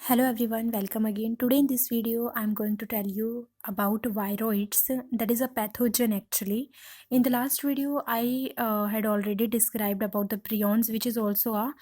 Hello everyone, welcome again. Today in this video, I'm going to tell you about viroids. That is a pathogen actually. In the last video, I had already described about the prions, which is also a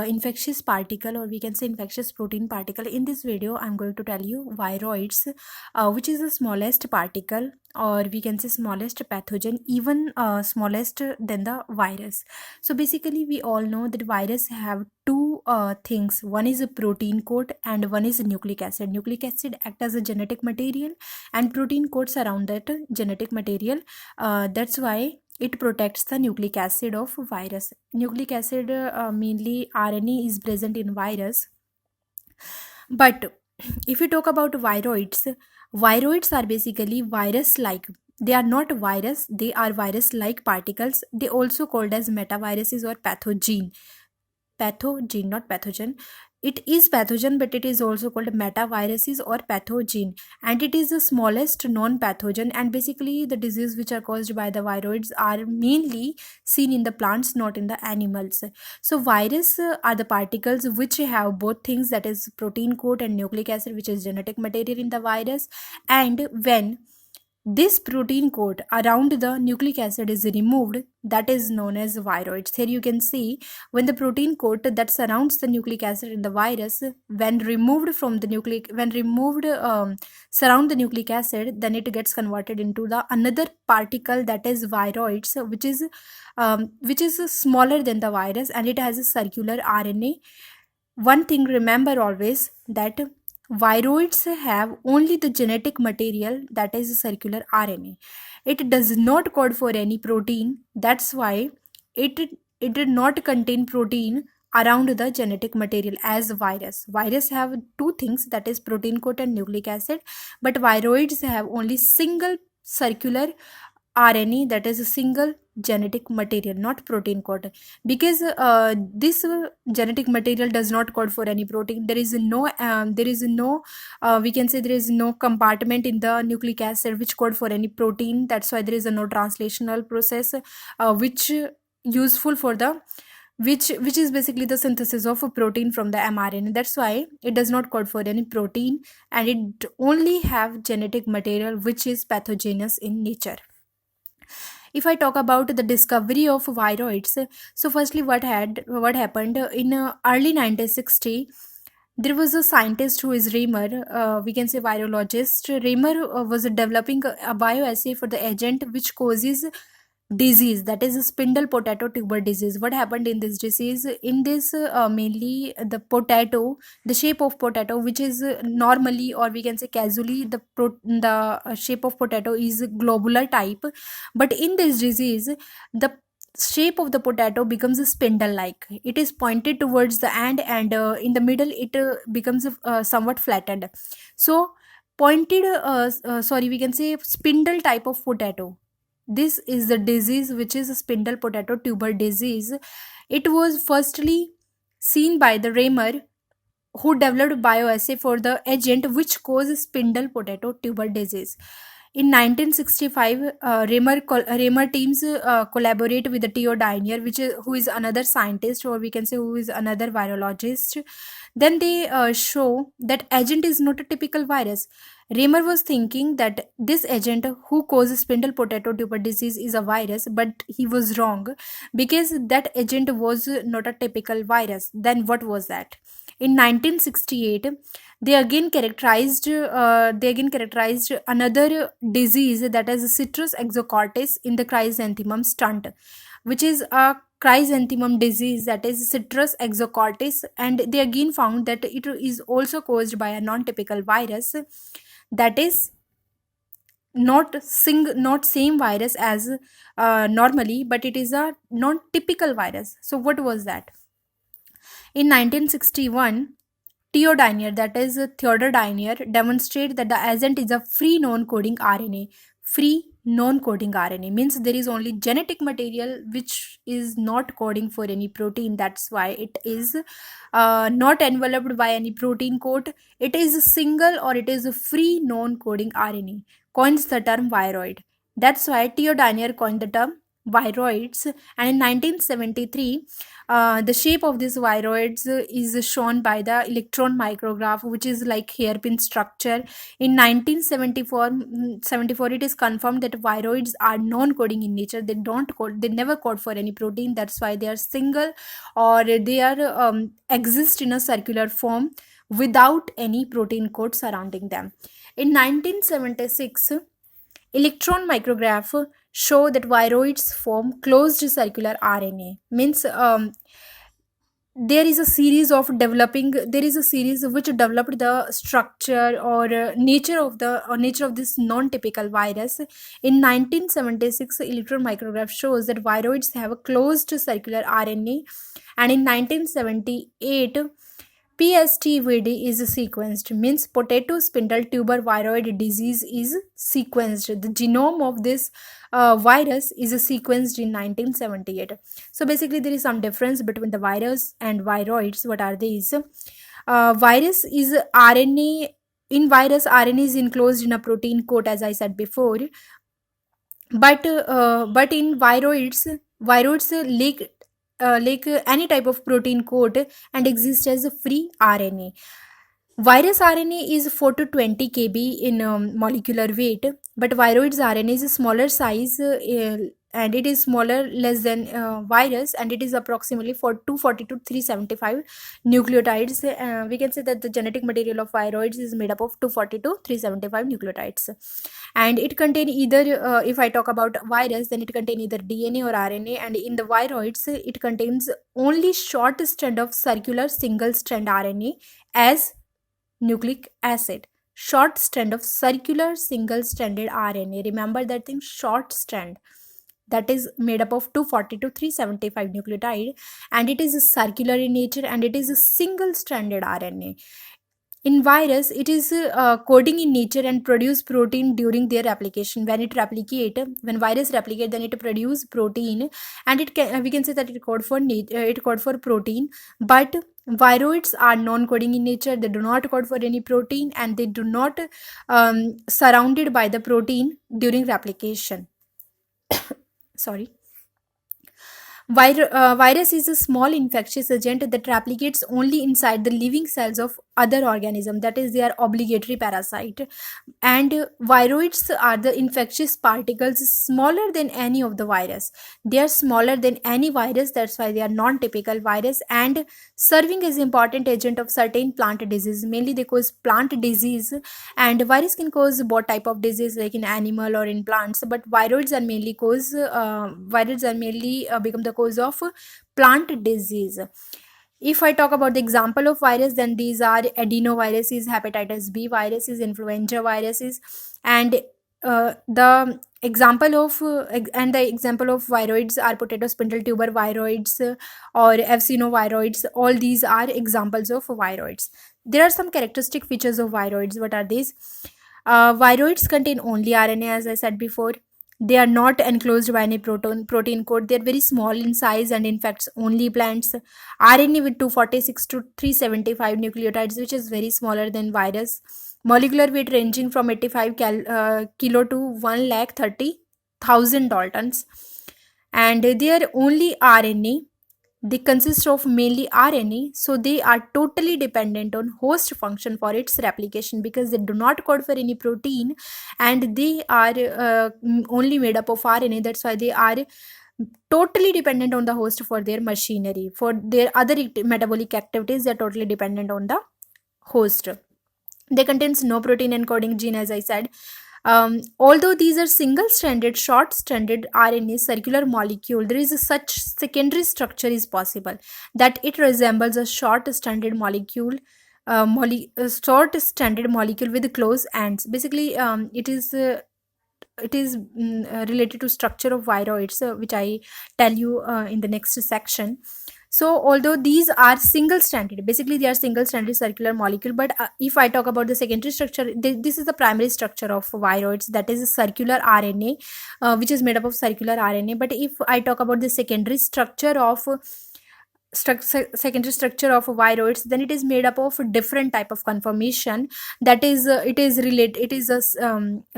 infectious particle, or we can say infectious protein particle. In this video, I'm going to tell you viroids, which is the smallest particle, or we can say smallest pathogen, even smallest than the virus. So basically, we all know that virus have two things. One is a protein coat and one is nucleic acid. Nucleic acid act as a genetic material and protein coats around that genetic material. That's why it protects the nucleic acid of virus. Nucleic acid, mainly RNA, is present in virus. But if we talk about viroids, viroids are basically virus like. They are not virus, they are virus like particles. They also called as metaviruses or pathogen, not pathogen. It is pathogen, but it is also called metaviruses or pathogen, and it is the smallest non-pathogen. And basically the disease which are caused by the viroids are mainly seen in the plants, not in the animals. So virus are the particles which have both things, that is protein coat and nucleic acid, which is genetic material in the virus. And when this protein coat around the nucleic acid is removed, that is known as viroids. Here you can see, when the protein coat that surrounds the nucleic acid in the virus, when removed from the surround the nucleic acid, then it gets converted into the another particle, that is viroids, which is smaller than the virus, and it has a circular RNA. One thing remember always, that viroids have only the genetic material, that is circular RNA. It does not code for any protein. That's why it it did not contain protein around the genetic material as virus. Virus have two things, that is protein coat and nucleic acid, but viroids have only single circular RNA, that is a single genetic material, not protein code. Because this genetic material does not code for any protein. There is no we can say there is no compartment in the nucleic acid which code for any protein. That's why there is a no translational process which useful for the which is basically the synthesis of a protein from the mRNA. That's why it does not code for any protein, and it only have genetic material which is pathogenous in nature. If I talk about the discovery of viroids, so firstly, what happened in early 1960, there was a scientist who is Reimer, we can say virologist. Reimer was developing a bioassay for the agent which causes disease, that is spindle potato tuber disease. What happened in this disease? In this, mainly the shape of potato, which is normally, or we can say casually, the shape of potato is globular type, but in this disease the shape of the potato becomes a spindle like. It is pointed towards the end, and in the middle it becomes somewhat flattened. So pointed sorry, we can say spindle type of potato, this is the disease which is a spindle potato tuber disease. It was firstly seen by the Reimer, who developed bioassay for the agent which causes spindle potato tuber disease. In 1965, Reimer teams collaborate with the Theo Dinier, who is another scientist, or we can say who is another virologist. Then they show that agent is not a typical virus. Reimer was thinking that this agent who causes spindle potato tuber disease is a virus, but he was wrong, because that agent was not a typical virus. Then what was that? In 1968, they again characterized another disease, that is citrus exocartis in the chrysanthemum stunt, which is a chrysanthemum disease, that is citrus exocartis. And they again found that it is also caused by a non-typical virus, that is not same virus as normally, but it is a non-typical virus. So what was that? In 1961, Theo Dinier, that is Theodor Dinier, demonstrated that the agent is a free non-coding RNA. Free non-coding RNA means there is only genetic material which is not coding for any protein. That's why it is not enveloped by any protein coat. It is a single, or it is a free non-coding RNA. Coins the term viroid. That's why Theo Dinier coined the term viroids, and in 1973 the shape of these viroids is shown by the electron micrograph, which is like hairpin structure. In 1974 it is confirmed that viroids are non-coding in nature. They don't code, they never code for any protein. That's why they are single, or they are exist in a circular form without any protein code surrounding them. In 1976 electron micrograph show that viroids form closed circular RNA. Means there is a series which developed the structure or nature of this non-typical virus. In 1976 electron micrograph shows that viroids have a closed circular RNA, and in 1978 PSTVD is sequenced, means potato spindle tuber viroid disease is sequenced. The genome of this virus is sequenced in 1978. So basically there is some difference between the virus and viroids. What are these? Virus is RNA. In virus, RNA is enclosed in a protein coat, as I said before. But in viroids like any type of protein coat and exist as a free RNA. Virus RNA is 4 to 20 kb in molecular weight, but viroids RNA is a smaller size and it is smaller less than virus, and it is approximately 240 to 375 nucleotides. We can say that the genetic material of viroids is made up of 240 to 375 nucleotides, and it contain either if I talk about virus, then it contain either DNA or RNA, and in the viroids it contains only short strand of circular single strand RNA as nucleic acid. Short strand of circular single stranded RNA. Remember that thing, short strand, that is made up of 240 to 375 nucleotide, and it is circular in nature, and it is a single stranded RNA. In virus, it is coding in nature and produce protein during their replication. When virus replicate, then it produce protein, and we can say that it code for protein. But viroids are non-coding in nature. They do not code for any protein, and they do not surrounded by the protein during replication. Sorry. Virus is a small infectious agent that replicates only inside the living cells of other organism. That is, they are obligatory parasite. And viroids are the infectious particles smaller than any of the virus. They are smaller than any virus. That's why they are non-typical virus, and serving as important agent of certain plant disease. Mainly they cause plant disease, and virus can cause both type of disease like in animal or in plants, but viroids are mainly become the cause of plant disease. If I talk about the example of virus, then these are adenoviruses, hepatitis B viruses, influenza viruses, and the example of viroids are potato spindle tuber viroids or eosinoviroids. All these are examples of viroids. There are some characteristic features of viroids. What are these? Viroids contain only RNA, as I said before. They are not enclosed by any protein coat. They are very small in size and infects only plants. RNA with 246 to 375 nucleotides, which is very smaller than virus. Molecular weight ranging from 85 kilo to 130,000 daltons. And they are only RNA. They consist of mainly RNA, so they are totally dependent on host function for its replication, because they do not code for any protein, and they are only made up of RNA. That's why they are totally dependent on the host for their machinery. For their other metabolic activities, they are totally dependent on the host. They contains no protein encoding gene, as I said. Although these are single-stranded, short-stranded RNA circular molecule, there is a such secondary structure is possible that it resembles a short-stranded molecule, short-stranded molecule with close ends. Basically, it is related to structure of viroids, which I tell you in the next section. So although these are single stranded, basically they are single stranded circular molecule, but if I talk about the secondary structure, this is the primary structure of viroids, that is a circular RNA, which is made up of circular RNA. But if I talk about the secondary structure of viroids, then it is made up of different type of conformation. That is it is a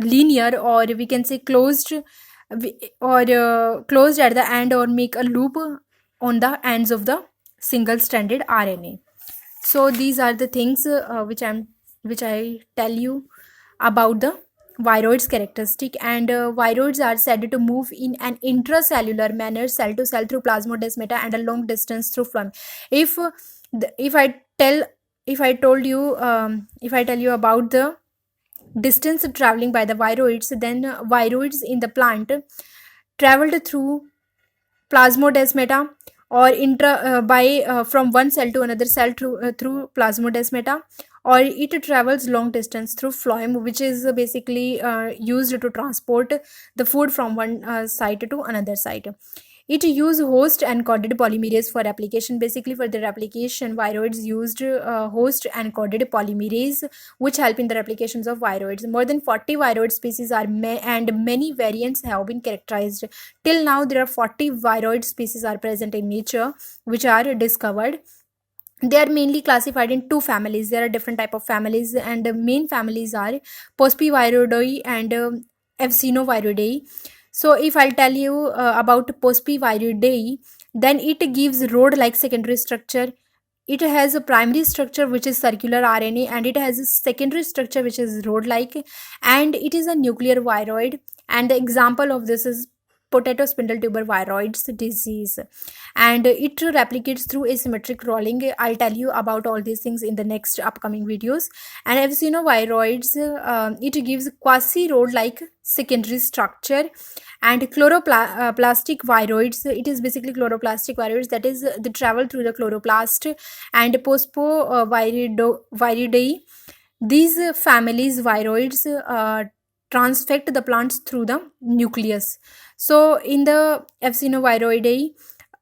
linear, or we can say closed closed at the end or make a loop on the ends of the single stranded RNA. So these are the things which I tell you about the viroids characteristic. And viroids are said to move in an intracellular manner, cell to cell, through plasmodesmata and a long distance through phloem. If if I tell if I told you if I tell you about the distance traveling by the viroids, then viroids in the plant traveled through plasmodesmata or by from one cell to another cell through plasmodesmata, or it travels long distance through phloem, which is basically used to transport the food from one site to another site. It used host encoded polymerase for replication. Basically, for the replication, viroids used host encoded polymerase, which help in the replications of viroids. More than 40 viroid species are and many variants have been characterized. Till now, there are 40 viroid species are present in nature, which are discovered. They are mainly classified in two families. There are different type of families, and the main families are Pospi and Evsinoviridei. So if I'll tell you about Pospi, then it gives rod-like secondary structure. It has a primary structure which is circular RNA, and it has a secondary structure which is rod-like, and it is a nuclear viroid. And the example of this is potato spindle tuber viroids disease, and it replicates through asymmetric rolling. I'll tell you about all these things in the next upcoming videos. And Evsinoviroids, it gives quasi rod like secondary structure. And chloroplastic viroids, it is basically chloroplastic viroids, that is they travel through the chloroplast. And Pospoviridae, these families viroids transfect the plants through the nucleus. So in the Evsinoviroidae,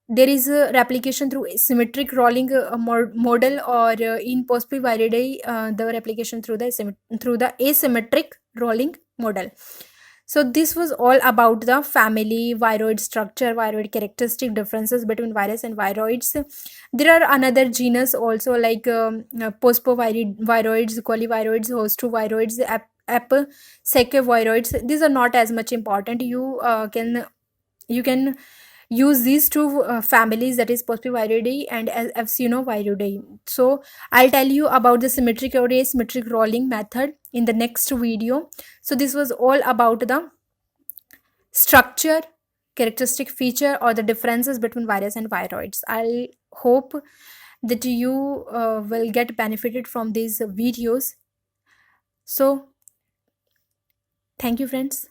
there is a replication through symmetric rolling model, or in Pospoviridae, the replication through the asymmetric rolling model. So this was all about the family, viroid structure, viroid characteristic differences between virus and viroids. There are another genus also, like Pospoviroids, coliviroids, hostoviroids, aposecoviroids. These are not as much important. You can use these two families, that is Pospoviridae and Evsinoviroidae. So I'll tell you about the symmetric or asymmetric rolling method in the next video. So this was all about the structure, characteristic feature, or the differences between virus and viroids. I hope that you will get benefited from these videos. So thank you, friends.